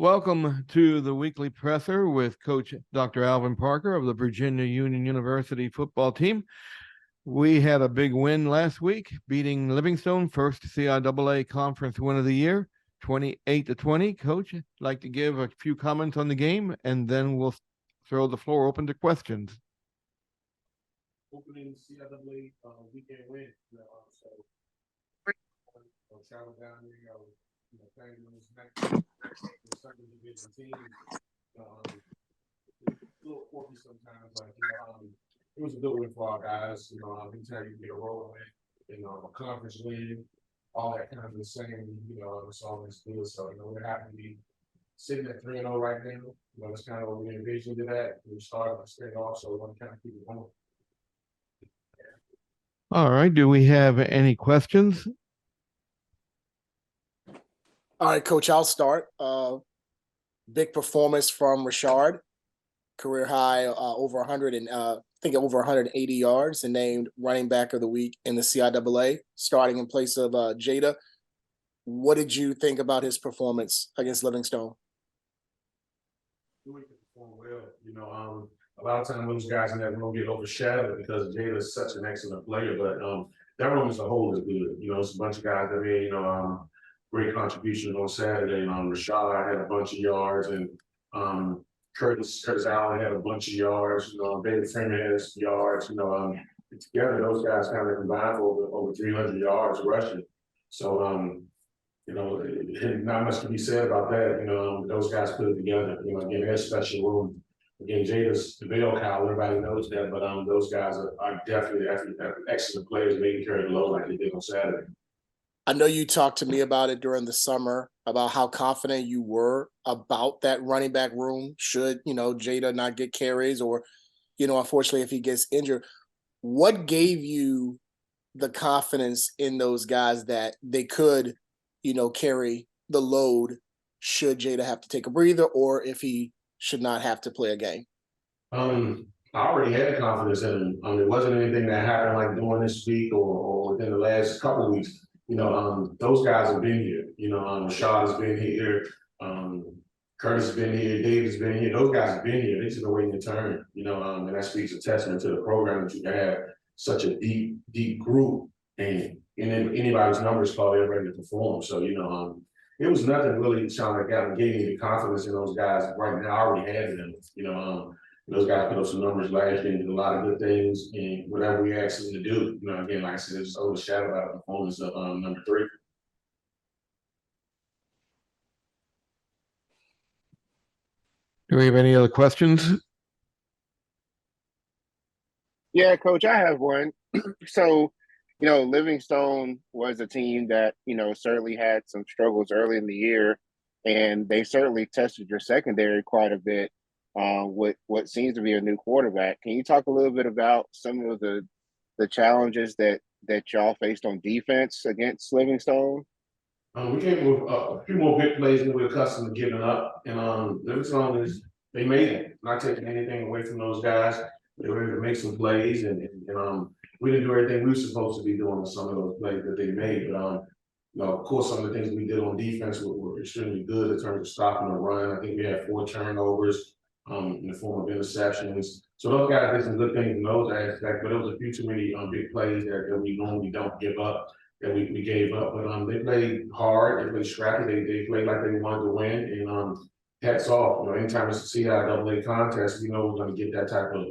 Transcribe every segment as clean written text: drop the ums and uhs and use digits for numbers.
Welcome to the Weekly Presser with Coach Dr. Alvin Parker of the Virginia Union University football team. We had a big win last week, beating Livingstone, first CIAA conference win of the year, 28-20. Coach, I'd like to give a few comments on the game, and then we'll throw the floor open to questions. Opening CIAA weekend win, so travel down there, playing those second division teams. A little quirky sometimes, it was a good win for our guys. Anytime you get a roll win, a conference win, all that kind of the same. It's always good. So we're happy to be sitting at 3-0 right now. It's kind of what we envisioned it at. We started straight off, so we want to kind of keep it going. All right. Do we have any questions? All right, Coach, I'll start. Big performance from Rashard, career high, over 100 and I think over 180 yards, and named running back of the week in the CIAA, starting in place of Jada. What did you think about his performance against Livingstone? He performed well. A lot of times those guys in that room get overshadowed because Jada is such an excellent player, but that room as a whole is good. It's a bunch of guys that made great contributions on Saturday. Rashad had a bunch of yards, and Curtis Allen had a bunch of yards. David Freeman had yards. Together those guys kind of combined for over 300 yards rushing. So not much can be said about that. Those guys put it together. Again, they're a special room. Again, Jada's the bell cow. Everybody knows that, but those guys are definitely excellent players, making carry the load like they did on Saturday. I know you talked to me about it during the summer, about how confident you were about that running back room should, Jada not get carries or, unfortunately, if he gets injured. What gave you the confidence in those guys that they could, carry the load should Jada have to take a breather or if he should not have to play a game? I already had confidence in him. It wasn't anything that happened like during this week or within the last couple of weeks. Those guys have been here. Rashad has been here. Curtis has been here. David's been here. Those guys have been here. They just been waiting to turn. And that speaks a testament to the program that you have such a deep group, and then anybody's numbers call, they're ready to perform. So it was nothing really trying to gave me the confidence in those guys right now. I already had them. Those guys put up some numbers last year and did a lot of good things, and whatever we asked them to do, again, like I said, it's overshadowed by the performance of number 3. Do we have any other questions? Yeah, Coach, I have one. So, Livingstone was a team that, certainly had some struggles early in the year, and they certainly tested your secondary quite a bit with what seems to be a new quarterback. Can you talk a little bit about some of the challenges that y'all faced on defense against Livingstone? We came with a few more big plays than we're accustomed to giving up, and Livingstone they made it. Not taking anything away from those guys. They were able to make some plays, and we didn't do everything we were supposed to be doing with some of those plays that they made. But of course, some of the things we did on defense were extremely good in terms of stopping the run. I think we had 4 turnovers in the form of interceptions. So those guys did some good things in those aspects, but there was a few too many big plays that we normally don't give up, that we gave up. But they played hard, they played scrappy, they played like they wanted to win, and hats off. Anytime it's a CIAA contest, we know we're going to get that type of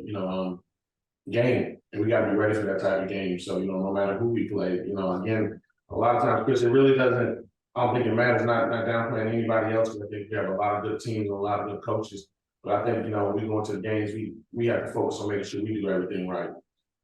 game, and we got to be ready for that type of game. So no matter who we play, again, a lot of times, Chris, it really doesn't. I don't think it matters. Not downplaying anybody else, because I think we have a lot of good teams and a lot of good coaches. But I think when we go into the games, we have to focus on making sure we do everything right.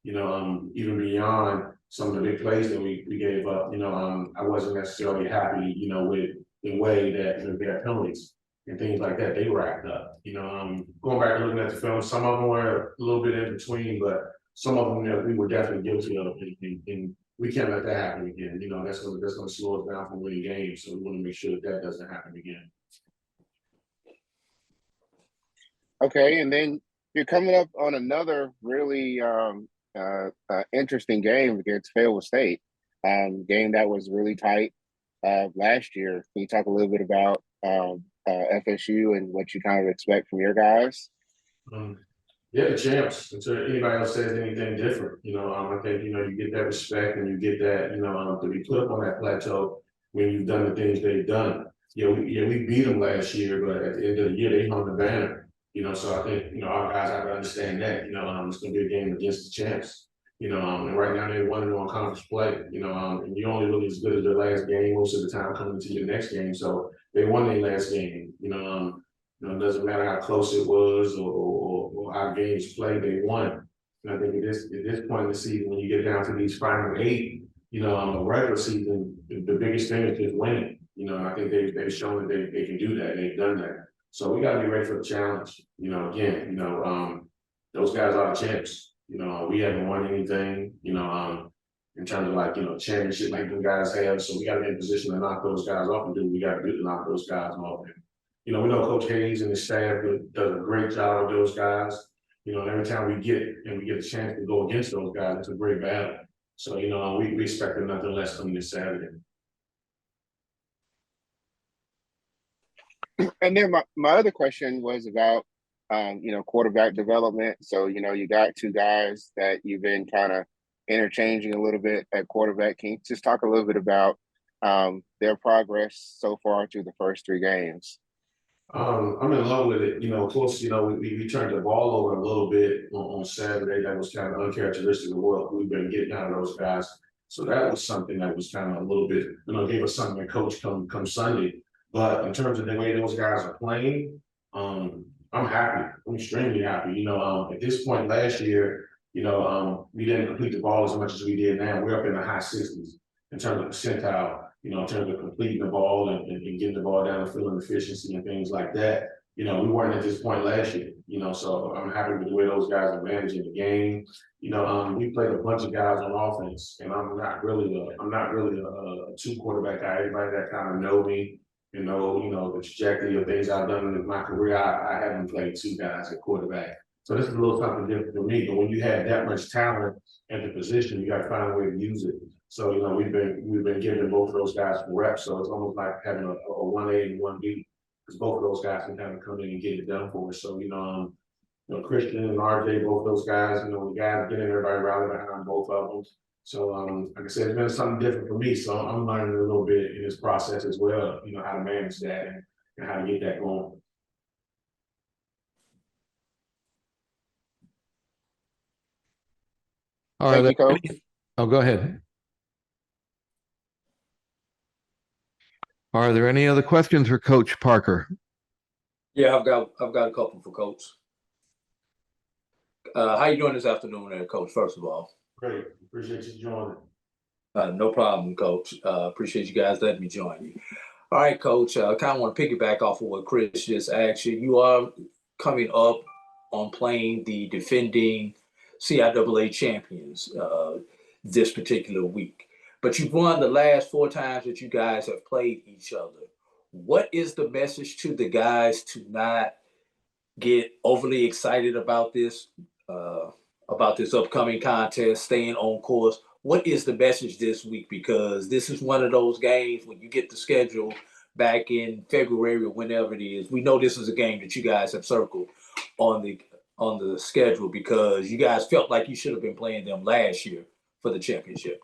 Even beyond some of the big plays that we gave up. I wasn't necessarily happy, with the way that we had penalties and things like that. They racked up. Going back and looking at the film, some of them were a little bit in between, but some of them that we were definitely guilty of, and we can't let that happen again. That's going to slow us down from winning games. So we want to make sure that doesn't happen again. Okay, and then you're coming up on another really interesting game against Fayetteville State, game that was really tight last year. Can you talk a little bit about FSU and what you kind of expect from your guys? Yeah, the champs. Until anybody else says anything different, I think you get that respect and you get that to be put up on that plateau when you've done the things they've done. We beat them last year, but at the end of the year they hung the banner. So I think our guys have to understand that it's going to be a game against the champs. And right now they're 1-1 conference play. And you're only really as good as their last game most of the time coming into your next game. So they won their last game. It doesn't matter how close it was or how games played, they won. And I think at this point in the season, when you get down to these final 8, the regular season, the biggest thing is just winning. And I think they've shown that they can do that. They've done that. So we got to be ready for the challenge. Those guys are the champs. We haven't won anything. In terms of championship like the guys have. So we got to be in position to knock those guys off and do what we got to do to knock those guys off. We know Coach Hayes and his staff does a great job with those guys. And every time we get a chance to go against those guys, it's a great battle. So, we expect nothing less coming this Saturday. And then my other question was about, quarterback development. So, you got 2 guys that you've been kind of interchanging a little bit at quarterback. Can you just talk a little bit about their progress so far through the first 3 games? I'm in love with it. Of course, we turned the ball over a little bit on Saturday. That was kind of uncharacteristic of what we've been getting out of those guys. So that was something that was kind of a little bit, gave us something to coach come Sunday. But in terms of the way those guys are playing, I'm happy. I'm extremely happy. At this point last year, we didn't complete the ball as much as we did now. We're up in the high 60s in terms of percentile. In terms of completing the ball and getting the ball down and feeling efficiency and things like that. We weren't at this point last year, so I'm happy with the way those guys are managing the game. We played a bunch of guys on offense, and I'm not really a 2 quarterback guy. Everybody that kind of know me, the trajectory of things I've done in my career, I haven't played 2 guys at quarterback. So this is a little something different for me. But when you have that much talent at the position, you got to find a way to use it. So we've been giving both of those guys some reps. So it's almost like having a 1A and 1B because both of those guys can kind of come in and get it done for us. So Christian and RJ, both those guys, the guys get in, everybody rally behind both of them. So like I said, it's been something different for me. So I'm learning a little bit in this process as well. How to manage that and how to get that going. All right, Coach. Oh, go ahead. Are there any other questions for Coach Parker? Yeah, I've got a couple for Coach. How you doing this afternoon, there, Coach? First of all, great. Appreciate you joining. No problem, Coach. Appreciate you guys letting me join you. All right, Coach. I kind of want to piggyback off of what Chris just asked you. You are coming up on playing the defending CIAA champions this particular week. But you've won the last 4 times that you guys have played each other. What is the message to the guys to not get overly excited about this upcoming contest, staying on course? What is the message this week? Because this is one of those games when you get the schedule back in February or whenever it is. We know this is a game that you guys have circled on the schedule because you guys felt like you should have been playing them last year for the championship.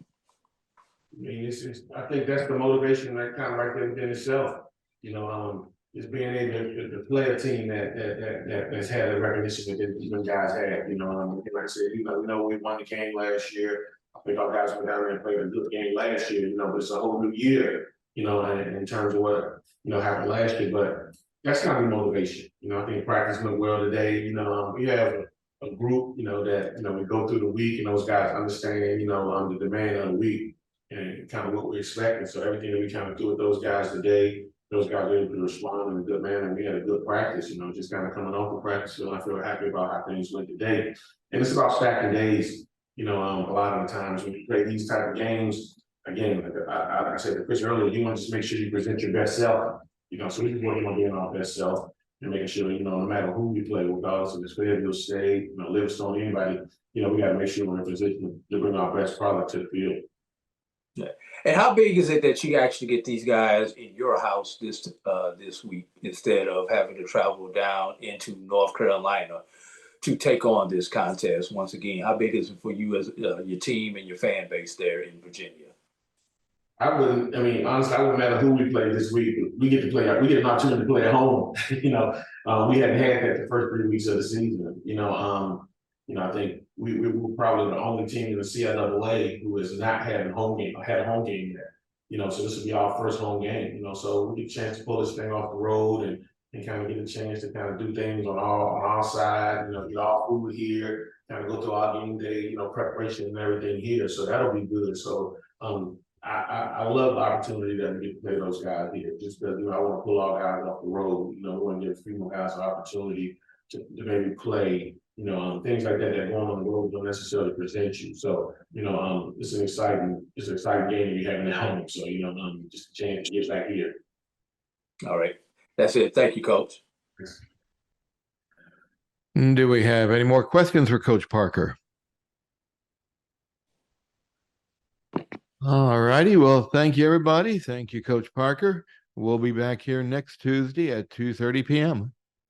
I mean, I think that's the motivation that kind of right there within itself. Is being able to play a team that's had the recognition that even guys have. Like I said, we know we won the game last year. I think our guys went down there and played a good game last year. But it's a whole new year. In terms of what happened last year. But that's kind of motivation. I think practice went well today. We have a group. That we go through the week, and those guys understand. The demand of the week. And kind of what we're expecting. So everything that we kind of do with those guys today, those guys were able to respond in a good manner. And we had a good practice, just kind of coming off the practice. So I feel happy about how things went today. And it's about stacking days, a lot of the times when you play these type of games, again, like I said to Chris earlier, you want to just make sure you present your best self, so we just working on being our best self and making sure, no matter who we play, regardless if it's Fayetteville State, Livingstone, anybody, we got to make sure we're in a position to bring our best product to the field. And how big is it that you actually get these guys in your house this week instead of having to travel down into North Carolina to take on this contest once again? How big is it for you as your team and your fan base there in Virginia? I mean, honestly, I wouldn't matter who we play this week. We get to play, we get an opportunity to play at home. We hadn't had that the first 3 weeks of the season. I think we were probably the only team in the CIAA who is not having home game, had a home game there. So this will be our first home game, so we get a chance to pull this thing off the road and kind of get a chance to kind of do things on our side, get all food here, kind of go through our game day, preparation and everything here. So that'll be good. So I love the opportunity that we get to play those guys here. Just because I want to pull our guys off the road. We want to give a few more guys an opportunity to maybe play. Things like that going on the road don't necessarily present you. So it's an exciting game to be having at home. So just a chance to get back here. All right, that's it. Thank you, Coach. Do we have any more questions for Coach Parker? All righty. Well, thank you, everybody. Thank you, Coach Parker. We'll be back here next Tuesday at 2:30 p.m.